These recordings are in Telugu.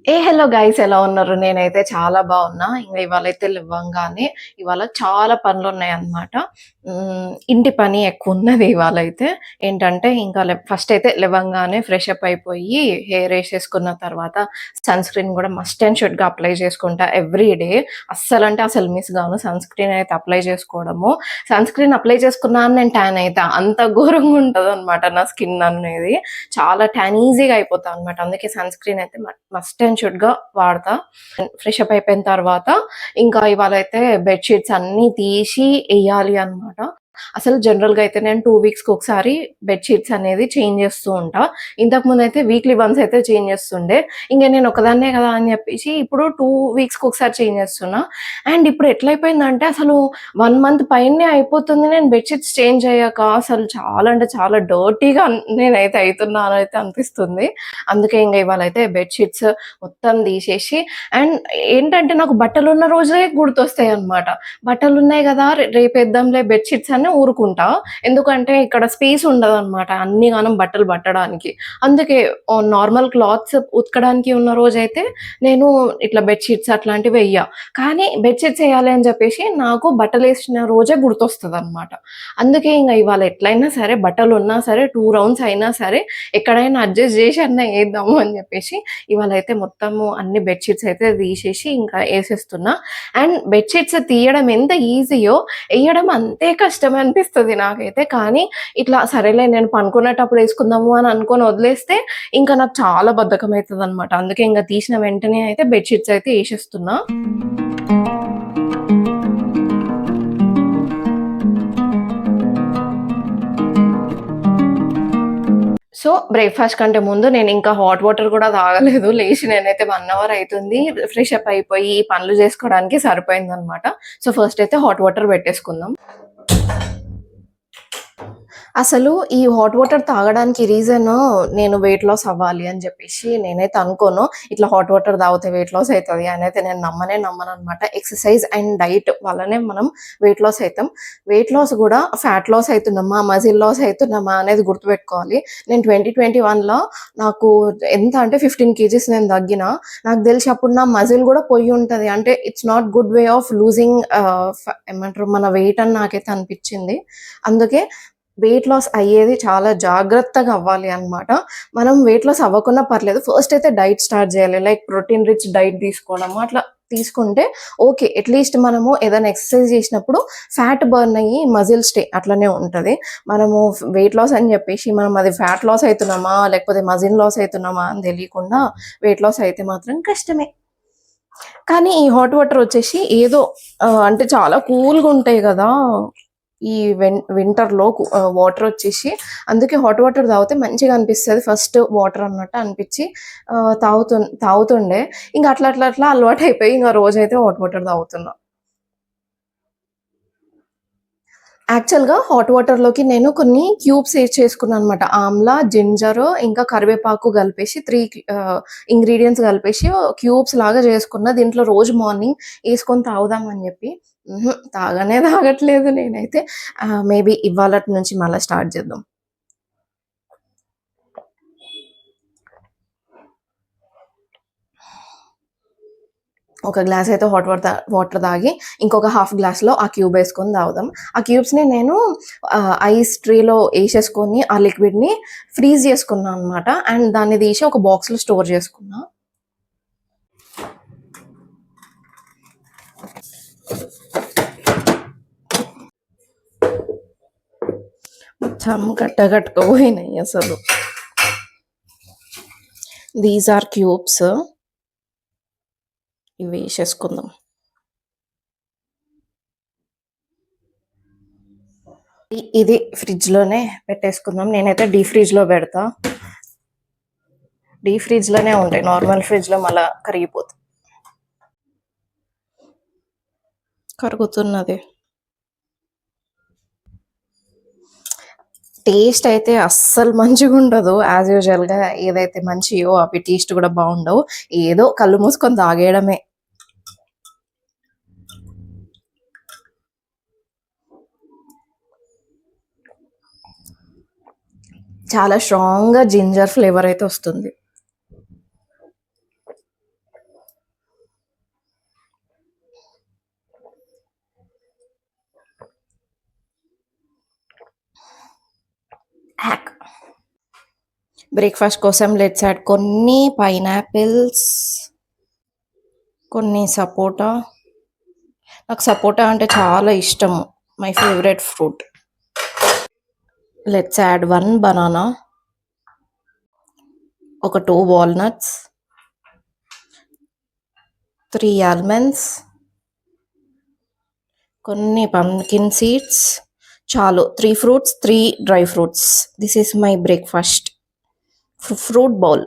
హలో గైస్, ఎలా ఉన్నారు? నేనైతే చాలా బాగున్నా. ఇవాళైతే లేవంగానే ఇవాళ చాలా పనులున్నాయన్నమాట. ఇంటి పని ఎక్కువున్నది ఇవాళైతే. ఏంటంటే ఇంకా ఫస్ట్ అయితే లేవంగానే ఫ్రెష్ అప్ అయిపోయి, హెయిర్ ఏసేసుకున్న తర్వాత సన్ స్క్రీన్ గూడా మస్ట్ అండ్ షుడ్‌గా అప్లై చేసుకుంటా ఎవ్రీ డే. అస్సలంటే అసలు మిస్ గాను సన్ స్క్రీన్ అయితే అప్లై చేసుకోవడము. సన్ స్క్రీన్ అప్లై చేసుకున్నా అని నేను ట్యాన్ అయితా. అంత ఘోరంగా ఉంటదన్నమాట నా స్కిన్ అనేది. చాలా ట్యాన్ ఈజీగా అయిపోతా అనమాట. అందుకే సన్ స్క్రీన్ అయితే మస్ట్ అండ్ షుడ్‌గా వాడతా. ఫ్రెష్ అప్ అయిపోయిన తర్వాత ఇంకా ఇవాళైతే బెడ్ షీట్స్ అన్నీ తీసి ఎయ్యాలి అనమాట. అసలు జనరల్‌గా అయితే నేను 2 వీక్స్‌కి ఒకసారి బెడ్ షీట్స్ అనేది చేంజ్ చేస్తూ ఉంటా. ఇంతకుముందయితే వీక్లీ వన్స్ అయితే చేంజ్ చేస్తుండే. ఇంక నేను ఒక్కదాన్నే కదా అని చెప్పేసి ఇప్పుడు 2 వీక్స్‌కి ఒకసారి చేంజ్ చేస్తున్నా. అండ్ ఇప్పుడు ఎట్లయిపోయిందంటే అసలు 1 మంత్ పైనే అయిపోతుంది నేను బెడ్ షీట్స్ చేంజ్ అయ్యాక. అసలు చాలా అంటే చాలా డర్టీగా నేనైతే అయితున్నానైతే అనిపిస్తుంది. అందుకే ఇంగ ఇవాళైతే బెడ్ షీట్స్ మొత్తం తీసేసి అండ్ ఏంటంటే నాకు బట్టలున్న రోజే గుర్తొస్తాయన్నమాట. బట్టలున్నాయి గదా! రేపేద్దాంలే బెడ్ షీట్స్ అని ఊరుకుంటా. ఎందుకంటే ఇక్కడ స్పేస్ ఉండదన్నమాట అన్నిగానం బట్టలు పట్టడానికి. అందుకే నార్మల్ క్లాత్స్ ఉతకడానికి ఉన్న రోజైతే నేను ఇట్లా బెడ్ షీట్స్ అట్లాంటివి వెయ్య. కానీ బెడ్ షీట్స్ ఎయ్యాలి అని జెప్పేసి నాకు బట్టలేసిన రోజే గుర్తొస్తదన్నమాట. అందుకే ఇంగ ఇవాళ ఎట్లైనా సరే బట్టలున్నా సరే 2 రౌండ్స్ అయినా సరే ఎక్కడైనా అడ్జస్ట్ జేసి అన్నా ఏద్దాము అని జెప్పేసి ఇవాళైతే మొత్తము అన్ని బెడ్ షీట్స్ అయితే తీసేసి ఇంకా ఏసేస్తున్నా. అండ్ బెడ్ షీట్స్ తీయడం ఎంత ఈజీయో ఎయ్యడం అంతే కష్టం అనిపిస్తది నాకైతే. కానీ ఇట్లా సరేలే నేను పనుకునేటప్పుడు ఏసుకుందాము అని అనుకోని వదిలేస్తే ఇంకా నాకు చాలా బద్ధకమైతదనమాట. అందుకే ఇంగ తీసిన వెంటనే అయితే బెడ్ షీట్స్ అయితే ఏసేస్తున్నా. సో, బ్రేక్‌ఫాస్ట్ కంటే ముందు నేనింకా హాట్ వాటర్ గూడా తాగలేదు. లేచి నేనైతే 1 అవర్ అయితుంది. ఫ్రెష్ అప్ అయిపోయి ఈ పనులు జేసుకోవడానికి సరిపోయిందనమాట. సో, ఫస్ట్ అయితే హాట్ వాటర్ పెట్టేసుకుందాం. అసలు ఈ హాట్ వాటర్ తాగడానికి రీజను నేను వెయిట్ లాస్ అవ్వాలి అని జెప్పేసి నేనైతే అనుకోను. ఇట్లా హాట్ వాటర్ తాగితే వెయిట్ లాస్ అయితది అనైతే నేను నమ్మననమాట. ఎక్సర్‌సైజ్ అండ్ డైట్ వల్లనే మనం వెయిట్ లాస్ అయితాం. వెయిట్ లాస్ గూడా ఫ్యాట్ లాస్ అయితున్నామా, మజిల్ లాస్ అయితున్నామా అనేది గుర్తుపెట్టుకోవాలి. నేను 2021లో నాకు ఎంత అంటే 15 కేజీస్ నేను తగ్గినా. నాకు తెలిసి అప్పుడు నా మజిల్ గూడా పొయ్యి ఉంటది. అంటే it's not good way of losing ఏమంటారు మన వెయిట్ అని నాకైతే అనిపిచ్చింది. అందుకే వెయిట్ లాస్ అయ్యేది చాలా జాగ్రత్తగా అవ్వాలి అన్నమాట. మనం వెయిట్ లాస్ అవ్వకున్నా పర్లేదు. ఫస్ట్ అయితే డైట్ స్టార్ట్ చేయాలి. లైక్ ప్రోటీన్ రిచ్ డైట్ తీసుకోవడము అట్లా తీసుకుంటే ఓకే. అట్‌లీస్ట్ మనము ఏదైనా ఎక్సర్‌సైజ్ చేసినప్పుడు ఫ్యాట్ బర్న్ అయ్యి మజిల్ స్టే అట్లనే ఉంటది. మనము వెయిట్ లాస్ అని చెప్పేసి మనం అది ఫ్యాట్ లాస్ అయితున్నామా, లేకపోతే మజిల్ లాస్ అయితున్నామా అని తెలియకుండా వెయిట్ లాస్ అయితే మాత్రం కష్టమే. కానీ ఈ హాట్ వాటర్ వచ్చేసి ఏదో అంటే చాలా కూల్‌గా ఉంటాయి గదా! ఈ వింటర్‌లో వాటర్ వచ్చేసి అందుకే హాట్ వాటర్ తాగితే మంచిగా అనిపిస్తది. ఫస్ట్ వాటర్ అన్నట్టు అనిపిచ్చి తాగుతుండే. ఇంక అట్లా అలవాటయిపోయి ఇంక రోజైతే హాట్ వాటర్ తాగుతున్నా. యాక్చువల్‌గా హాట్ వాటర్‌లోకి నేను కొన్ని క్యూబ్స్ ఏసి చేసుకున్నాననమాట. ఆమ్లా, జింజర్ ఇంకా కరివేపాకు కలిపేసి 3 ఇంగ్రీడియెంట్స్ కలిపేసి క్యూబ్స్ లాగా చేసుకున్న. దీంట్లో రోజు మార్నింగ్ ఏసుకొని తాగుదాం అని చెప్పి. తాగనే తాగట్లేదు నేనైతే. మేబీ ఇవ్వాళటి నుంచి మళ్ళా స్టార్ట్ చేద్దాం. ఒక గ్లాస్ అయితే వాటర్ తాగి, ఇంకొక హాఫ్ గ్లాస్‌లో ఆ క్యూబ్ ఏసుకొని తాగుదాం. ఆ క్యూబ్స్‌ని నేను ఐస్ ట్రేలో ఏసేసుకొని ఆ లిక్విడ్‌ని ఫ్రీజ్ చేసుకున్నా అనమాట. అండ్ దాన్ని తీసి ఒక బాక్స్‌లో స్టోర్ చేసుకున్నా. మొత్తం గట్టకపోయినాయి అసలు. These are cubes. ఇవి ఏసేసుకుందాం. ఇది ఫ్రిడ్జ్‌లోనే పెట్టేసుకుందాం. నేనైతే డీప్ ఫ్రిడ్జ్‌లో పెడతా. డీప్ ఫ్రిడ్జ్‌లోనే ఉంటాయి. నార్మల్ ఫ్రిడ్జ్‌లో మళ్ళా కరిగిపోతాయి. కరుగుతున్నది. టేస్ట్ అయితే అస్సలు మంచిగుండదు. యాజ్ యూజువల్‌గా ఏదైతే మంచియో అవి టేస్ట్ గూడా బావుండవు. ఏదో కళ్ళు మూసుకొని తాగేయడమే. చాలా స్ట్రాంగ్‌గా జింజర్ ఫ్లేవర్ అయితే వస్తుంది. బ్రేక్‌ఫాస్ట్ కోసం లెట్స్ యాడ్ కొన్ని పైనాపిల్స్, కొన్ని సపోటా. నాకు సపోటా అంటే చాలా ఇష్టము. My favourite fruit. Let's add 1 banana, ఒక 2 వాల్‌నట్స్, 3 ఆల్మండ్స్, కొన్ని పంకిన్ సీడ్స్. చాలు 3 fruits, 3 dry fruits. This is my breakfast. Fruit bowl.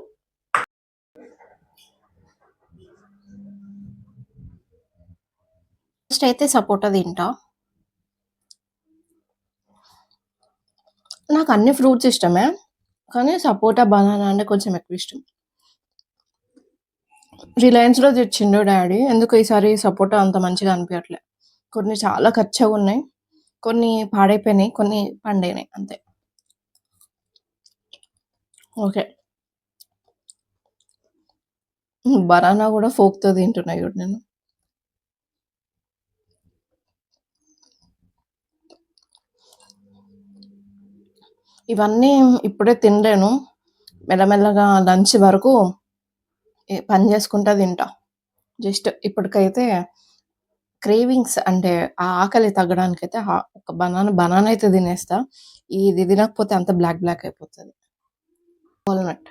First అయితే సపోటా తింటా. నాకు అన్ని ఫ్రూట్స్ ఇష్టమే. కానీ సపోటా, బనానా అంటే కొంచెం ఎక్కువ ఇష్టం. రిలయన్స్‌లో తెచ్చిండు డాడీ. ఎందుకో ఈసారి సపోటా అంత మంచిగా అనిపియట్లే. కొన్ని చాలా కచ్చగున్నాయి. కొన్ని పాడైపోయినాయి. కొన్ని పండినాయి అంతే. ఓకే. బనానా గూడా ఫోర్క్‌తో తింటున్నా చూడు నేను. ఇవన్నీ ఇప్పుడే తినలేను. మెల్లమెల్లగా లంచ్ వరకు పని చేసుకుంటా తింటా. జస్ట్ ఇప్పటికైతే క్రేవింగ్స్ అంటే ఆ ఆకలి తగ్గడానికైతే ఒక బనానా అయితే తినేస్తా. ఇది తినకపోతే అంతా బ్లాక్ బ్లాక్ అయిపోతది. వాల్‌నట్.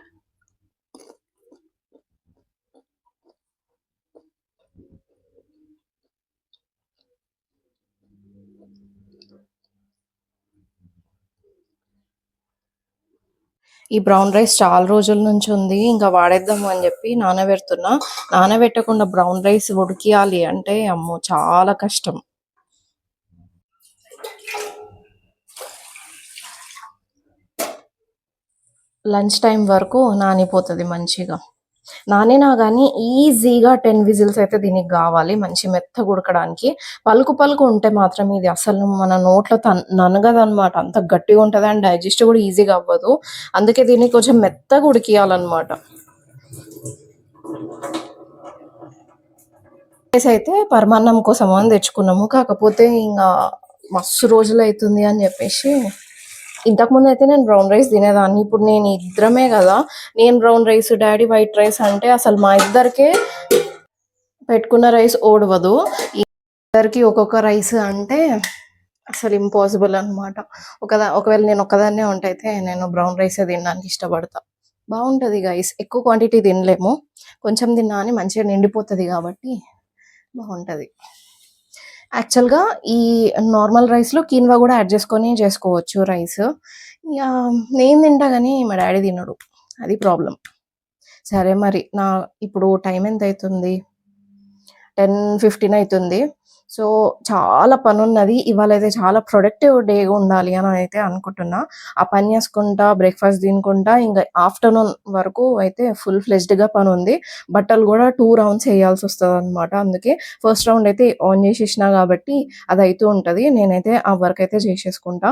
ఈ బ్రౌన్ రైస్ చాలా రోజుల నుంచి ఉంది. ఇంకా వాడేద్దాము అని చెప్పి నానబెడుతున్నా. నానబెట్టకుండా బ్రౌన్ రైస్ ఉడికియాలి అంటే అమ్మో! చాలా కష్టం. లంచ్ టైమ్ వరకు నానిపోతది మంచిగా. నానినా గానీ ఈజీగా 10 విజిల్స్ అయితే దీనికి గావాలి. మంచి మెత్తగా ఉడకడానికి. పలుకు పలుకు ఉంటే మాత్రం ఇది అసలు మన నోట్లో ననగదనమాట. అంత గట్టిగా ఉంటది అండ్ డైజెస్ట్ కూడా ఈజీగా అవ్వదు. అందుకే దీన్ని కొంచెం మెత్తగా ఉడికియాలనమాట. రైస్ అయితే పరమాన్నం కోసం అని తెచ్చుకున్నాము. కాకపోతే ఇంగా మస్తు రోజులైతుంది అని జెప్పేసి ఇంతకుముందయితే నేను బ్రౌన్ రైస్ తినేదాన్ని. ఇప్పుడు నేను ఇద్దరమే గదా! నేను brown rice, daddy white rice అంటే అసలు మా ఇద్దరికే పెట్టుకున్న రైస్ ఓడవదు. ఇద్దరికి ఒక్కొక్క రైస్ అంటే అసలు ఇంపాసిబుల్ అనమాట. ఒకవేళ నేను ఒక్కదాన్నే ఉంటే అయితే నేను బ్రౌన్ రైసే తినడానికి ఇష్టపడతా. బావుంటది గైస్. ఎక్కువ క్వాంటిటీ తినలేము. కొంచెం తిన్నా అని మంచిగా నిండిపోతది గాబట్టి బావుంటది. యాక్చువల్‌గా ఈ నార్మల్ రైస్‌లో కీన్వా గూడా యాడ్ చేసుకొని చేసుకోవచ్చు రైస్. ఇగ నేను తింటా గానీ మా డ్యాడీ తినడు. అది ప్రాబ్లమ్. సరే మరి ఇప్పుడు టైం ఎంతైతుంది? 10:15 అయితుంది. సో, చాలా పనున్నది. ఇవాళైతే చాలా ప్రొడక్టివ్ డే ఉండాలి అని అయితే అనుకుంటున్నా. ఆ పని చేసుకుంటా, బ్రేక్‌ఫాస్ట్ తినుకుంటా ఇంగ ఆఫ్టర్‌నూన్ వరకు అయితే ఫుల్ ఫ్లెడ్జ్డ్‌గా పనుంది. బట్టలు గూడా 2 రౌండ్స్ ఎయాల్సొస్తదనమాట. అందుకే ఫస్ట్ రౌండ్ అయితే ఆన్ చేసేసినా గాబట్టి అదయితూ ఉంటది. నేనైతే ఆ వర్క్ అయితే చేసేసుకుంటా.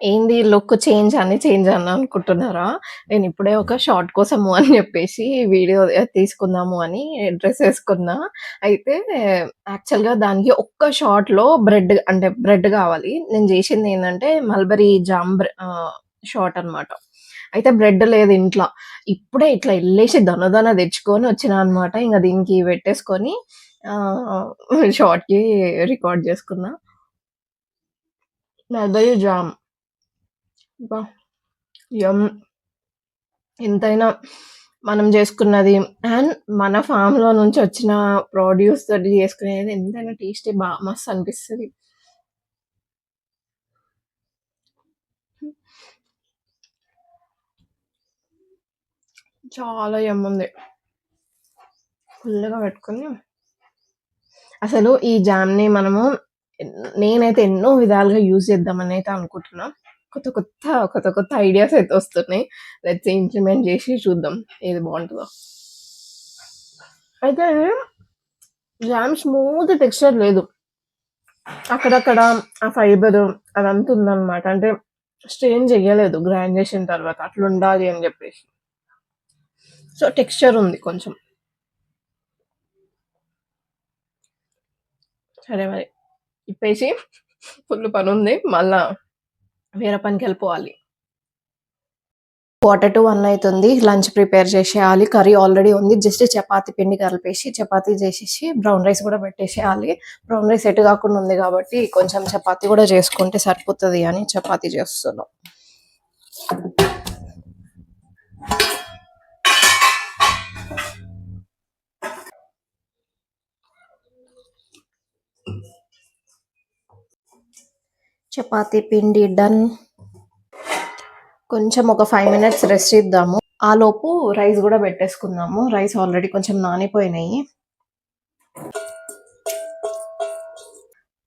ఏంది లుక్ చేంజ్ అని అనుకుంటున్నారా? నేనిప్పుడే ఒక షార్ట్ కోసము అని జెప్పేసి వీడియో తీసుకుందాము అని డ్రెస్ ఏసుకున్నా. అయితే యాక్చువల్‌గా దానికి ఒక్క షాట్‌లో బ్రెడ్ గావాలి. నేను జేసిందేందంటే మల్బరీ షాట్ అనమాట. అయితే బ్రెడ్ లేదు ఇంట్ల. ఇప్పుడే ఇట్లా ఎళ్ళేసి తెచ్చుకొని వచ్చినా అనమాట. ఇంగ దీనికి పెట్టేసుకొని షార్ట్‌కి రికార్డ్ జేసుకున్నా. Mulberry jam. అబ్బా! యమ్. ఎంతైనా మనం జేసుకున్నది అండ్ మన ఫామ్‌లో నుంచి వచ్చిన ప్రొడ్యూస్ తోటి జేసుకునేది ఎంతైనా టేస్టీ మస్తనిపిస్తది. చాలా యమ్ముంది. ఫుల్లుగా పెట్టుకొని అసలు ఈ జామ్‌ని మనము నేనైతే ఎన్నో విధాలుగా యూజ్ చేద్దామనైతే అనుకుంటున్నా. కొత్త కొత్త ఐడియాస్ అయితే వస్తున్నాయి. లెట్స్ ఇంప్లిమెంట్ చేసి చూద్దాం ఏది బాగుంటుందో. అయితే జామ్ స్మూత్ టెక్స్చర్ లేదు, అక్కడక్కడ ఆ ఫైబర్ అదంతా ఉందన్నమాట. అంటే స్ట్రెయిన్ చేయలేదు గ్రైండ్ చేసిన తర్వాత, అట్లా ఉండాలి అని చెప్పేసి. సో టెక్స్చర్ ఉంది కొంచెం. సరే మరి ఇప్పేసి ఫుల్ పని ఉంది, మళ్ళా వేరే పనికి వెళ్ళిపోవాలి. 1:45 అవుతుంది. లంచ్ ప్రిపేర్ చేసేయాలి. కర్రీ ఆల్రెడీ ఉంది. జస్ట్ చపాతీ పిండి కలిపేసి చపాతీ చేసేసి బ్రౌన్ రైస్ కూడా పెట్టేసేయాలి. బ్రౌన్ రైస్ ఎటు కాకుండా ఉంది కాబట్టి కొంచెం చపాతీ కూడా చేసుకుంటే సరిపోతుంది అని చపాతీ చేస్తున్నాం. చపాతీ పిండి డన్. కొంచెం ఒక 5 మినిట్స్ రెస్ట్ ఇద్దాము. ఆ లోపు రైస్ కూడా పెట్టేసుకుందాము. రైస్ ఆల్రెడీ కొంచెం నానిపోయినాయి.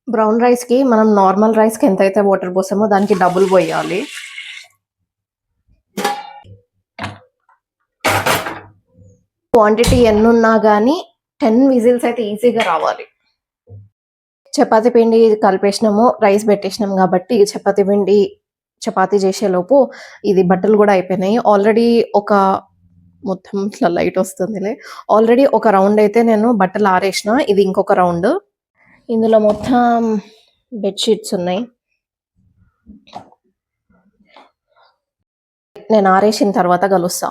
బ్రౌన్ రైస్కి మనం నార్మల్ రైస్కి ఎంతైతే వాటర్ పోసామో దానికి డబుల్ పోయాలి. క్వాంటిటీ ఎన్నున్నా కానీ 10 విజిల్స్ అయితే ఈజీగా రావాలి. చపాతీ పిండి కలిపేసినాము, రైస్ పెట్టేసినాం కాబట్టి చపాతీ పిండి చపాతీ చేసేలోపు ఇది బట్టలు కూడా అయిపోయినాయి. ఆల్రెడీ ఒక మొత్తం ఇట్లా లైట్ వస్తుందిలే. ఆల్రెడీ ఒక రౌండ్ అయితే నేను బట్టలు ఆరేసిన, ఇది ఇంకొక రౌండ్. ఇందులో మొత్తం బెడ్షీట్స్ ఉన్నాయి. నేను ఆరేసిన తర్వాత కలుస్తా.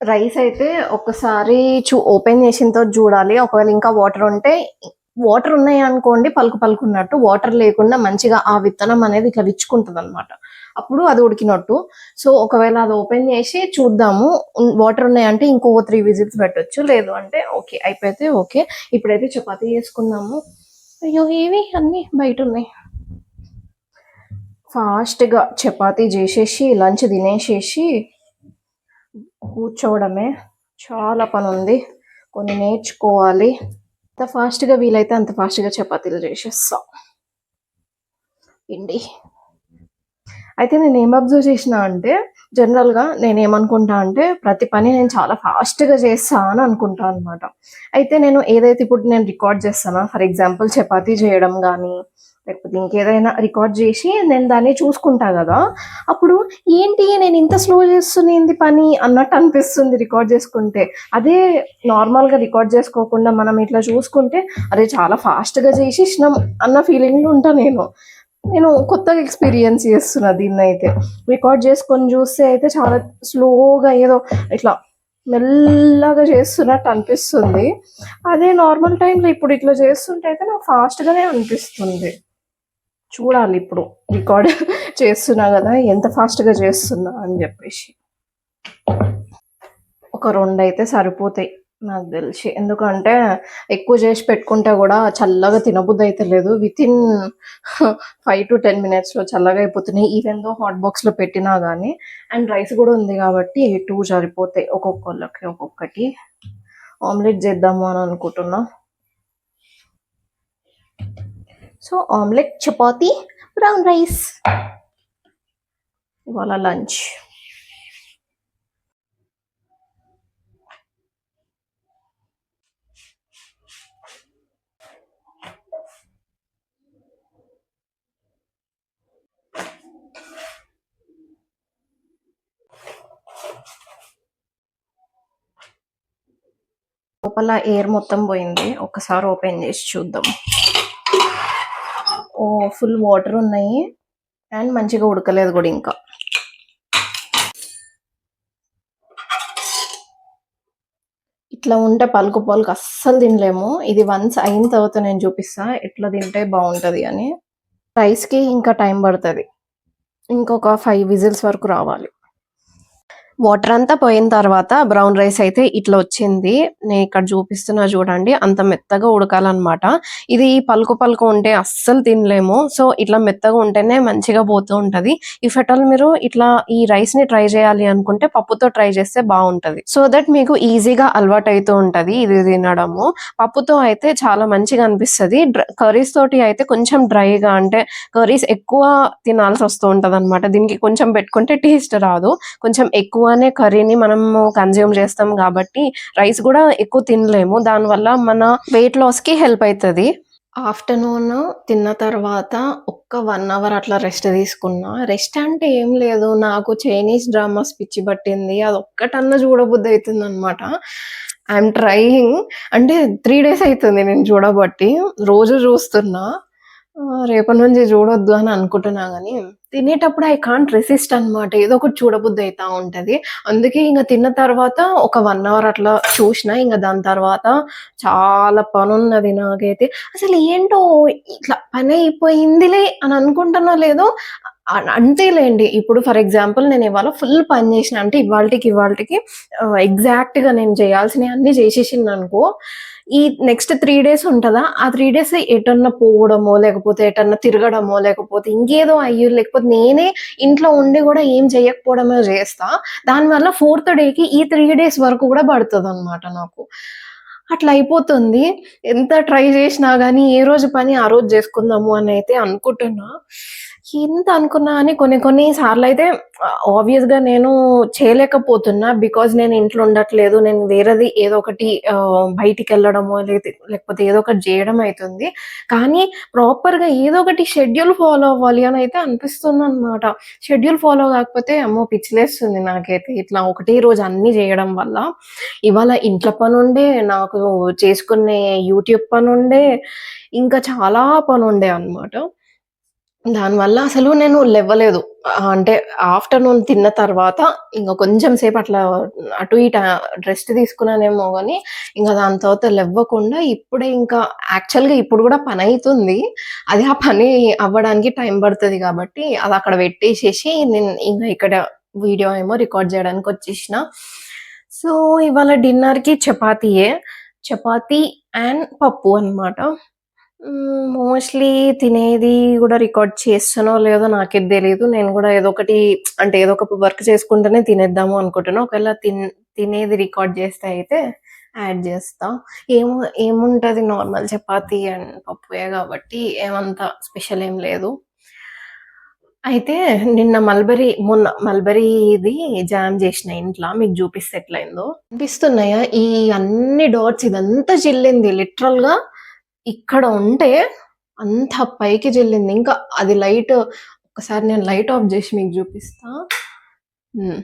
రైస్ అయితే ఒకసారి ఓపెన్ చేసిన తర్వాత చూడాలి. ఒకవేళ ఇంకా వాటర్ ఉంటే, వాటర్ ఉన్నాయి అనుకోండి పలుకు పలుకున్నట్టు, వాటర్ లేకుండా మంచిగా ఆ విత్తనం అనేది ఇట్లా విచ్చుకుంటుంది అనమాట, అప్పుడు అది ఉడికినట్టు. సో ఒకవేళ అది ఓపెన్ చేసి చూద్దాము, వాటర్ ఉన్నాయంటే ఇంకో 3 విజిల్స్ పెట్టొచ్చు, లేదు అంటే ఓకే అయిపోతే ఓకే. ఇప్పుడైతే చపాతీ చేసుకుందాము. అయ్యో ఇవి అన్నీ బయట ఉన్నాయి. ఫాస్ట్గా చపాతీ చేసేసి లంచ్ తినేసేసి కూర్చోవడమే. చాలా పని ఉంది, కొన్ని నేర్చుకోవాలి. ఎంత ఫాస్ట్గా వీలైతే అంత ఫాస్ట్గా చపాతీలు చేసేస్తా. పిండి అయితే నేను ఏం అబ్జర్వ్ చేసిన అంటే, జనరల్గా నేను ఏమనుకుంటా అంటే ప్రతి పని నేను చాలా ఫాస్ట్గా చేస్తా అని అనుకుంటా అనమాట. అయితే నేను ఏదైతే ఇప్పుడు నేను రికార్డ్ చేస్తానో, ఫర్ ఎగ్జాంపుల్ చపాతీ చేయడం కానీ లేకపోతే ఇంకేదైనా రికార్డ్ చేసి నేను దాన్ని చూసుకుంటా కదా, అప్పుడు ఏంటి నేను ఇంత స్లో చేస్తుంది పని అన్నట్టు అనిపిస్తుంది రికార్డ్ చేసుకుంటే. అదే నార్మల్గా రికార్డ్ చేసుకోకుండా మనం ఇట్లా చూసుకుంటే అరే చాలా ఫాస్ట్గా చేసేసినాం అన్న ఫీలింగ్లో ఉంటా నేను కొత్తగా ఎక్స్పీరియన్స్ చేస్తున్నా దీన్ని. అయితే రికార్డ్ చేసుకొని చూస్తే అయితే చాలా స్లోగా ఏదో ఇట్లా మెల్లగా చేస్తున్నట్టు అనిపిస్తుంది. అదే నార్మల్ టైంలో ఇప్పుడు ఇట్లా చేస్తుంటే అయితే నాకు ఫాస్ట్గానే అనిపిస్తుంది. చూడాలి ఇప్పుడు రికార్డ్ చేస్తున్నా కదా ఎంత ఫాస్ట్గా చేస్తున్నా అని చెప్పేసి. ఒక 2 అయితే సరిపోతాయి నాకు తెలిసి, ఎందుకంటే ఎక్కువ చేసి పెట్టుకుంటే కూడా చల్లగా తినబుద్ధి అయితే లేదు. వితిన్ 5 to 10 మినిట్స్లో చల్లగా అయిపోతున్నాయి, ఈవెన్ దో హాట్ బాక్స్లో పెట్టినా కానీ. అండ్ రైస్ కూడా ఉంది కాబట్టి 2 సరిపోతాయి ఒక్కొక్కళ్ళకి ఒక్కొక్కటి. ఆమ్లెట్ చేద్దాము అని అనుకుంటున్నా. So omelette, chapati, brown rice ఇవాళ లంచ్. లోపల ఎయిర్ మొత్తం పోయింది, ఒకసారి ఓపెన్ చేసి చూద్దాం. ఓ ఫుల్ వాటర్ ఉన్నాయి అండ్ మంచిగా ఉడకలేదు కూడా ఇంకా. ఇట్లా ఉంటే పలుకు పలుకు అస్సలు తినలేము. ఇది వన్స్ అయిన తర్వాత నేను చూపిస్తా ఎట్లా తింటే బాగుంటుంది అని. రైస్కి ఇంకా టైం పడుతుంది, ఇంకొక 5 విజిల్స్ వరకు రావాలి. వాటర్ అంతా పోయిన తర్వాత బ్రౌన్ రైస్ అయితే ఇట్లా వచ్చింది. నేను ఇక్కడ చూపిస్తున్నా చూడండి. అంత మెత్తగా ఉడకాలన్నమాట. ఇది పలుకు పలుకు ఉంటే అస్సలు తినలేము. సో, ఇట్లా మెత్తగా ఉంటేనే మంచిగా పోతూ ఉంటది. ఇఫ్ ఎట్ ఆల్ మీరు ఇట్లా ఈ రైస్‌ని ట్రై చేయాలి అనుకుంటే పప్పుతో ట్రై చేస్తే బావుంటది. సో దట్ మీకు ఈజీగా అలవాటైతూ ఉంటది ఇది తినడము. పప్పుతో అయితే చాలా మంచిగా అనిపిస్తది. కర్రీస్ తోటి అయితే కొంచెం డ్రైగా అంటే కర్రీస్ ఎక్కువ తినాల్సొస్తూ ఉంటదన్నమాట. దీనికి కొంచెం పెట్టుకుంటే టేస్ట్ రాదు. కొంచెం ఎక్కువనే కర్రీని మనము కన్జ్యూమ్ చేస్తాం కాబట్టి రైస్ కూడా ఎక్కువ తినలేము. దానివల్ల మన వెయిట్ లాస్‌కి హెల్ప్ అయితది. ఆఫ్టర్‌నూన్ తిన్న తర్వాత ఒక్క 1 అవర్ అట్లా రెస్ట్ తీసుకున్నా. రెస్ట్ అంటే ఏం లేదు. నాకు చైనీస్ డ్రామాస్ పిచ్చి పట్టింది. అదొక్కటన్నా చూడబుద్దయితుందనమాట. I'm trying. అంటే 3 డేస్ అయితుంది నేను చూడబట్టి. రోజు చూస్తున్నా. రేపటి నుంచి చూడొద్దు అని అనుకుంటున్నా గానీ, తినేటప్పుడు ఐ కాంట్ రెసిస్ట్ అనమాట. ఏదో ఒకటి చూడబుద్దయితా ఉంటది. అందుకే ఇంగ తిన్న తర్వాత ఒక 1 అవర్ అట్లా చూషినా. ఇంగ దాని తర్వాత చాలా పనున్నది నాకైతే. అసలు ఏంటో ఇట్లా పనయిపోయిందిలే అని అనుకుంటున్నో లేదో అంతేలేండి. ఇప్పుడు ఫర్ ఎగ్జాంపుల్ నేను ఇవాళ ఫుల్ పని జేషినా. అంటే ఇవాల్టికి ఎగ్జాక్ట్‌గా నేను చేయాల్సినయన్నీ చేసేషిననుకో, ఈ నెక్స్ట్ 3 డేస్ ఉంటదా? ఆ 3 డేస్ ఎటన్నా పోవడమో, లేకపోతే ఎటన్నా తిరగడమో, లేకపోతే ఇంకేదో లేకపోతే నేనే ఇంట్లో ఉండి గూడా ఏం చెయ్యకపోవడమో జేస్తా. దానివల్ల ఫోర్త్ డేకి ఈ 3 డేస్ వరకు గూడా పడతదనమాట నాకు. అట్లా అయిపోతుంది. ఎంత ట్రై జేషినా గానీ, ఏ రోజు పని ఆ రోజు జేసుకుందాము అనయితే అనుకుంటున్నా. ఎంత అనుకున్నా అని కొన్ని కొన్ని సార్లయితే ఆబ్వియస్‌గా నేను చేయలేకపోతున్నా. బికాజ్ నేను ఇంట్లో ఉండట్లేదు. నేను వేరేది ఏదో ఒకటి బయటికెళ్ళడమో లేకపోతే ఏదో ఒకటి జేయడం అయితుంది. కానీ ప్రాపర్‌గా ఏదో ఒకటి షెడ్యూల్ ఫాలో అవ్వాలి అనయితే అనిపిస్తుందనమాట. షెడ్యూల్ ఫాలో గాకపోతే అమ్మో! పిచ్చిలేస్తుంది నాకైతే. ఇట్లా ఒకటే రోజు అన్నీ జేయడం వల్ల. ఇవాళ ఇంట్లో పనుండే, నాకు చేసుకునే యూట్యూబ్ పనుండే, ఇంకా చాలా పనుండే అనమాట. దానివల్ల అసలు నేను లెవ్వలేదు. అంటే ఆఫ్టర్‌నూన్ తిన్న తర్వాత ఇంక కొంచెం సేపు అట్లా అటు ఇటు రెస్ట్ తీసుకున్నానేమో గానీ, ఇంక దాని తర్వాత లెవ్వకుండా ఇప్పుడే ఇంకా యాక్చువల్‌గా ఇప్పుడు గూడా పనయితుంది. అది ఆ పని అవ్వడానికి టైం పడతది గాబట్టి, అదక్కడ పెట్టేసేసి నేను ఇంక ఇక్కడ వీడియో ఏమో రికార్డ్ జేయడానికొచ్చేషిన. సో, ఇవాళ డిన్నర్‌కి చపాతీయే. చపాతీ అండ్ పప్పు అనమాట. మోస్ట్‌లీ తినేది గూడా రికార్డ్ చేస్తానో లేదో నాకే తెలీదు. నేను గూడా ఏదో ఒకటి అంటే ఏదో ఒక వర్క్ చేసుకుంటూనే తినేద్దాము అనుకుంటున్నా. ఒకవేళ తినేది రికార్డ్ చేస్తే అయితే యాడ్ జేస్తా. ఏమో ఏముంటది నార్మల్ చపాతీ అండ్ పప్పుయే గాబట్టి ఏమంత స్పెషల్ ఏం లేదు. అయితే మొన్న మల్బెరీది జామ్ జేషిన ఇంట్ల. మీకు జూపిస్తా ఎట్లయిందో. కనిపిస్తున్నాయా? ఈ అన్ని డాట్స్ ఇదంతా చిల్లింది లిటరల్‌గా ఇక్కడ ఉంటే అంత పైకి జిల్లింది. ఇంకా అది ఒక్కసారి నేను లైట్ ఆఫ్ జేసి మీకు జూపిస్తా. హ్మ్.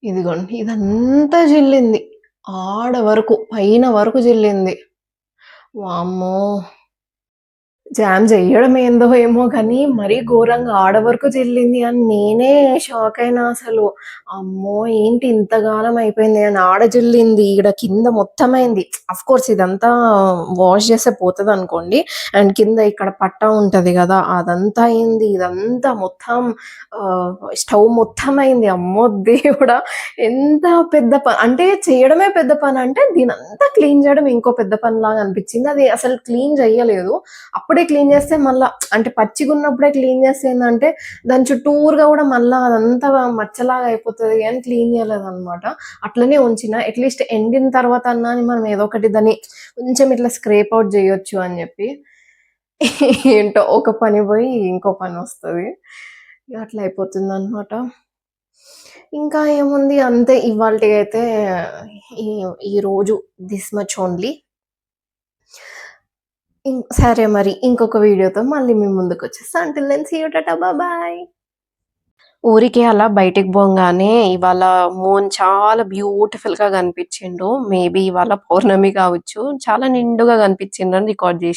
ఇదిగోండి. ఇదంతా జిల్లింది. ఆడ వరకు, పైన వరకు జిల్లింది. వామ్మో! జామ్ జెయ్యడం ఏందో ఏమో గానీ, మరీ ఘోరంగా ఆడ వరకు జిల్లింది అని నేనే షాకయినా అసలు. అమ్మో! ఏంటి ఇంతగానం అయిపోయింది అని ఆడ జిల్లింది, ఈడ కింద మొత్తమయింది. అఫ్‌కోర్స్ ఇదంతా వాష్ చేస్తే పోతదనుకోండి. అండ్ కింద ఇక్కడ పట్టా ఉంటది గదా! అదంతా అయింది. ఇదంతా మొత్తం స్టవ్ మొత్తమయింది. అమ్మో దేవుడా! ఎంత పెద్ద అంటే చేయడమే పెద్ద పనంటే, దీనంతా క్లీన్ జేయడం ఇంకో పెద్ద పనిలాగా అనిపిచ్చింది. అది అసలు క్లీన్ జెయ్యలేదు. అప్పుడే క్లీన్ చేస్తే మళ్ళా అంటే పచ్చిగున్నప్పుడే క్లీన్ చేస్తే ఏందంటే, దాని చుట్టూరుగా గూడా మళ్ళా అదంతా మచ్చలాగా అయిపోతది గానీ క్లీన్ చేయలేదనమాట. అట్లనే ఉంచిన. అట్‌లీస్ట్ ఎండిన తర్వాత అన్నా అని మనం ఏదో ఒకటి దాన్ని కొంచెం ఇట్లా స్క్రేప్ ఔట్ జేయొచ్చు అని జెప్పి. ఏంటో ఒక పని పోయి ఇంకో పనొస్తది. ఇగ అట్లా అయిపోతుందనమాట. ఇంకా ఏముంది అంతే ఇవాల్టికైతే ఈ ఈరోజు థిస్ మచ్ ఓన్లీ. సరే మరి ఇంకొక వీడియోతో మళ్ళీ మీ ముందుకొచ్చేస్తా. Until then see you tata bye. ఊరికే అలా బయటికి పోంగానే ఇవాళ మూన్ చాలా బ్యూటిఫుల్‌గా కనిపించిండు. మేబీ ఇవాళ పౌర్ణమి కావచ్చు. చాలా నిండుగా కనిపించిండని రికార్డ్ చేసి